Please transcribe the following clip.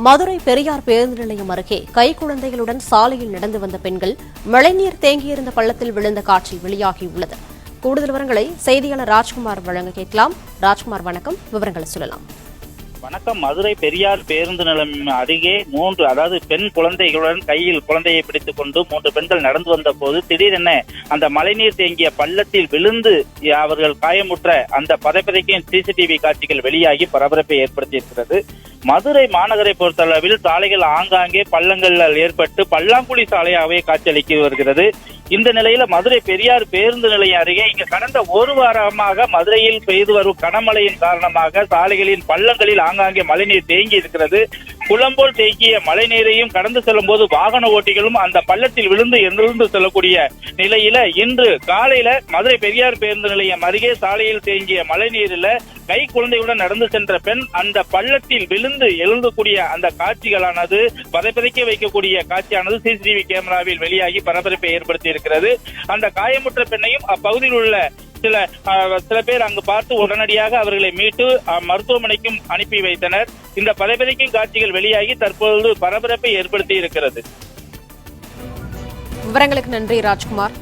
மதுரை பெரியார் பேருந்து நிலையம் அருகே கைக்குழந்தைகளுடன் சாலையில் நடந்து வந்த பெண்கள் மழைநீர் தேங்கியிருந்த பள்ளத்தில் விழுந்த காட்சி வெளியாகியுள்ளது. கூடுதல் விவரங்களை செய்தியாளர் ராஜ்குமார் வழங்க கேட்கலாம். ராஜ்குமார், வணக்கம். விவரங்களை சொல்லலாம். வணக்கம். மதுரை பெரியார் பேருந்து நிலையம் அருகே அதாவது பெண் குழந்தைகளுடன் கையில் குழந்தையை பிடித்துக் கொண்டு 3 பெண்கள் நடந்து வந்த போது திடீரென அந்த மழைநீர் தேங்கிய பள்ளத்தில் விழுந்து அவர்கள் காயமுற்ற அந்த பதைப்பதைக்கும் சிசிடிவி காட்சிகள் வெளியாகி பரபரப்பை ஏற்படுத்தியிருக்கிறது. மதுரை மாநகரை பொறுத்தளவில் சாலைகள் ஆங்காங்கே பள்ளங்கள் ஏற்பட்டு பல்லாங்குழி சாலையாகவே காட்சியளித்து வருகிறது. இந்த நிலையில மதுரை பெரியார் பேருந்து நிலையம் அருகே இங்கு கடந்த ஒரு வாரமாக மதுரையில் பெய்து வரும் கனமழையின் காரணமாக சாலைகளின் பள்ளங்களில் ஆங்காங்கே மழைநீர் தேங்கி இருக்கிறது. குளம்போல் தேங்கிய மழை நீரையும் கடந்து செல்லும் போது வாகன ஓட்டிகளும் அந்த பள்ளத்தில் விழுந்து எழுந்து செல்லக்கூடிய நிலையில இன்று காலையில மதுரை பெரியார் பேருந்து நிலையம் அருகே சாலையில் தேங்கிய மழை நீரில் கை குழந்தையுடன் நடந்து சென்ற பெண் அந்த பள்ளத்தில் விழுந்து எழுந்தக்கூடிய அந்த காட்சிகளானது பதைப்பதைக்க வைக்கக்கூடிய காட்சியானது சிசிடிவி கேமராவில் வெளியாகி பரபரப்பை ஏற்படுத்தி இருக்கிறது. அந்த காயமுற்ற பெண்ணையும் அப்பகுதியில் உள்ள சில பேர் அங்கு பார்த்து உடனடியாக அவர்களை மீட்டு மருத்துவமனைக்கும் அனுப்பி வைத்தனர். இந்த பதைப்பதைக்கும் காட்சிகள் வெளியாகி தற்போது பரபரப்பை ஏற்படுத்தி இருக்கிறது. விவரங்களுக்கு நன்றி ராஜ்குமார்.